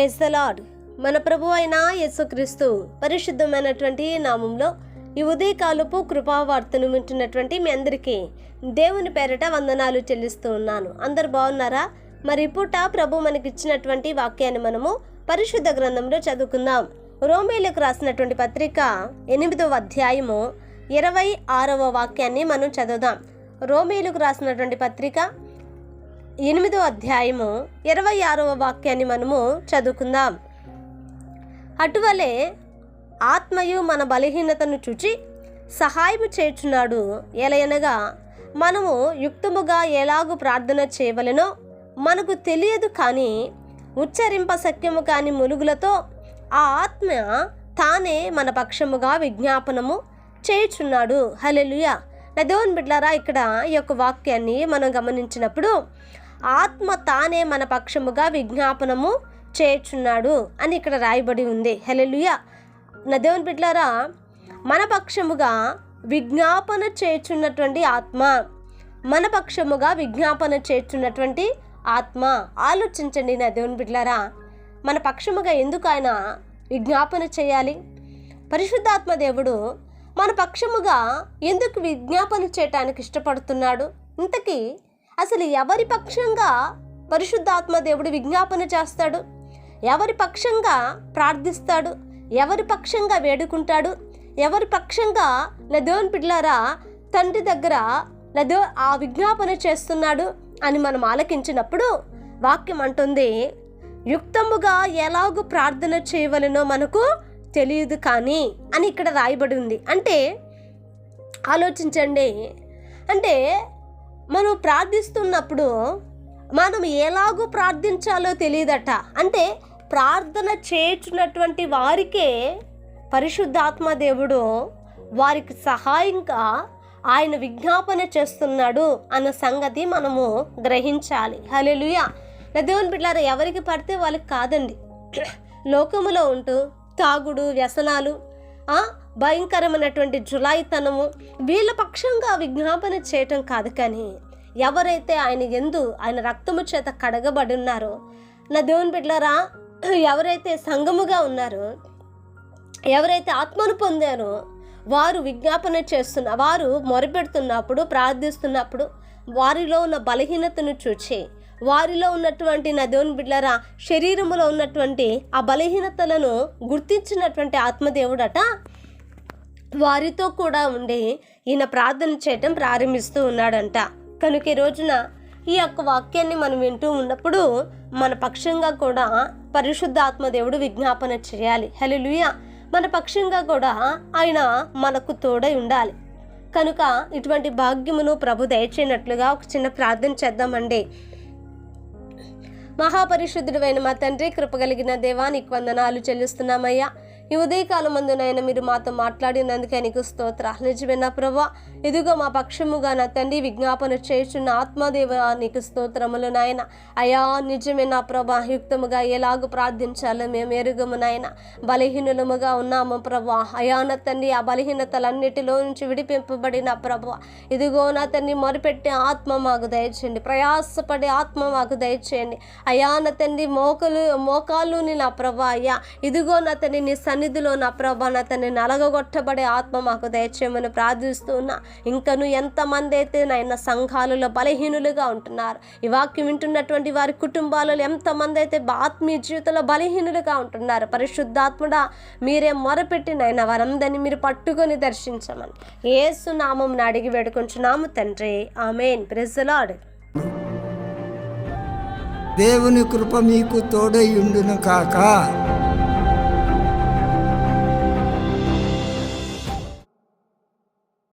Praise the lord. మన ప్రభు అయిన యేసుక్రీస్తు పరిశుద్ధమైనటువంటి నామంలో ఈ ఉదయకాలపు కృపావార్తను వింటున్నటువంటి మీ అందరికీ దేవుని పేరిట వందనాలు చెల్లిస్తూ ఉన్నాను. అందరు బాగున్నారా? మరి పూట ప్రభు మనకిచ్చినటువంటి వాక్యాన్ని మనము పరిశుద్ధ గ్రంథంలో చదువుకుందాం. రోమీయులకు రాసినటువంటి పత్రిక 8వ అధ్యాయము 26వ వాక్యాన్ని మనం చదువుదాం. రోమీయులకు రాసినటువంటి పత్రిక 8వ అధ్యాయము 26వ వాక్యాన్ని మనము చదువుకుందాం. అటువలే ఆత్మయు మన బలహీనతను చూచి సహాయము చేయుచున్నాడు. ఎలయనగా మనము యుక్తముగా ఎలాగూ ప్రార్థన చేయవలెనో మనకు తెలియదు, కానీ ఉచ్చరింప శక్యము కాని ములుగులతో ఆ ఆత్మ తానే మన పక్షముగా విజ్ఞాపనము చేయుచున్నాడు. హల్లెలూయా. నా దేవుని బిడ్డలారా, ఇక్కడ ఈ యొక్క వాక్యాన్ని మనం గమనించినప్పుడు ఆత్మ తానే మన పక్షముగా విజ్ఞాపనము చేయుచున్నాడు అని ఇక్కడ రాయబడి ఉంది. హల్లెలూయా. నా దేవుని బిడ్డలారా, మన పక్షముగా విజ్ఞాపన చేయుచున్నటువంటి ఆత్మ, మన పక్షముగా విజ్ఞాపన చేయుచున్నటువంటి ఆత్మ. ఆలోచించండి నా దేవుని బిడ్డలారా, మన పక్షముగా ఎందుకు ఆయన విజ్ఞాపన చేయాలి? పరిశుద్ధాత్మ దేవుడు మన పక్షముగా ఎందుకు విజ్ఞాపన చేయటానికి ఇష్టపడుతున్నాడు? ఇంతకీ అసలు ఎవరి పక్షంగా పరిశుద్ధాత్మ దేవుడు విజ్ఞాపన చేస్తాడు? ఎవరి పక్షంగా ప్రార్థిస్తాడు? ఎవరి పక్షంగా వేడుకుంటాడు? ఎవరి పక్షంగా నా దేవుని బిడ్డలారా తండ్రి దగ్గర ఆ విజ్ఞాపన చేస్తున్నాడు అని మనం ఆలకించినప్పుడు వాక్యం అంటుంది, యుక్తముగా ఎలాగూ ప్రార్థన చేయవలెనో మనకు తెలియదు కానీ అని ఇక్కడ రాయబడి ఉంది. అంటే ఆలోచించండి, అంటే మనం ప్రార్థిస్తున్నప్పుడు మనం ఎలాగూ ప్రార్థించాలో తెలియదట. అంటే ప్రార్థన చేయుచున్నటువంటి వారికే పరిశుద్ధాత్మ దేవుడు వారికి సహాయంగా ఆయన విజ్ఞాపన చేస్తున్నాడు అన్న సంగతి మనము గ్రహించాలి. హల్లెలూయా. నా దేవుని బిడ్డలారా, ఎవరికి పడితే వాళ్ళకి కాదండి. లోకములో ఉంటూ తాగుడు, వ్యసనాలు, భయంకరమైనటువంటి జులాయితనము, వీళ్ళ పక్షంగా విజ్ఞాపన చేయటం కాదు, కానీ ఎవరైతే ఆయన రక్తము చేత కడగబడి ఉన్నారో, నా దేవుని బిడ్డలారా, ఎవరైతే సంఘముగా ఉన్నారో, ఎవరైతే ఆత్మను పొందారో వారు విజ్ఞాపన వారు మొరపెడుతున్నప్పుడు, ప్రార్థిస్తున్నప్పుడు వారిలో ఉన్న బలహీనతను చూచి, వారిలో ఉన్నటువంటి నా దేవుని బిడ్డలారా శరీరములో ఉన్నటువంటి ఆ బలహీనతలను గుర్తించినటువంటి ఆత్మదేవుడట వారితో కూడా ఉండి ఈయన ప్రార్థన చేయటం ప్రారంభిస్తూ ఉన్నాడంట. కనుక ఈ రోజున ఈ యొక్క వాక్యాన్ని మనం వింటూ ఉన్నప్పుడు మన పక్షంగా కూడా పరిశుద్ధాత్మ దేవుడు విజ్ఞాపన చేయాలి. హల్లెలూయా. మన పక్షంగా కూడా ఆయన మనకు తోడై ఉండాలి. కనుక ఇటువంటి భాగ్యమును ప్రభు దయచేయనట్లుగా ఒక చిన్న ప్రార్థన చేద్దామండి. మహాపరిశుద్ధుడైన మా తండ్రి, కృపగలిగిన దేవా, నీకు వందనాలు చెల్లిస్తున్నామయ్యా. ఈ ఉదయకాలం మందునైనా మీరు మాతో మాట్లాడినందుకే నీకు స్తోత్రాలు. నిజమైన ప్రభా, ఇదిగో మా పక్షముగా నా తండ్రి విజ్ఞాపన చేయుచున్న ఆత్మదేవ నీకు స్తోత్రములు నాయన. అయా నిజమైన ప్రభా, యుక్తముగా ఎలాగూ ప్రార్థించాలో మేము ఎరుగము నాయన. బలహీనులముగా ఉన్నాము ప్రభా. అయా నా తండ్రి, ఆ బలహీనతలన్నిటిలో నుంచి విడిపింపబడిన ప్రభా, ఇదిగో నా తండ్రి మొరపెట్టే ఆత్మ మాకు దయచేయండి. ప్రయాసపడే ఆత్మ మాకు దయచేయండి. అయా నా తండ్రి, మోకాలుని నా ప్రభా, అయ్యా ఇదిగో నా తండ్రి నీ సన్నిధిలో నా ప్రభా నా తండ్రి నలగొట్టబడే ఆత్మ మాకు దయచేయమని ప్రార్థిస్తూ ఉన్నా. ఇంకను ఎంతమంది అయితే నాయన సంఘాలలో బలహీనులుగా ఉంటున్నారు, ఈ వాక్యం వింటున్నటువంటి వారి కుటుంబాలలో ఎంతమంది అయితే ఆత్మీయ జీవితంలో బలహీనులుగా ఉంటున్నారు, పరిశుద్ధాత్ముడా మీరే మొరపెట్టి నాయన వారందరినీ మీరు పట్టుకొని దర్శించమని యేసు నామమున అడిగి వేడుకొంచున్నాము తండ్రి, ఆమేన్. Praise the lord. దేవుని కృప మీకు తోడై ఉండును కాక.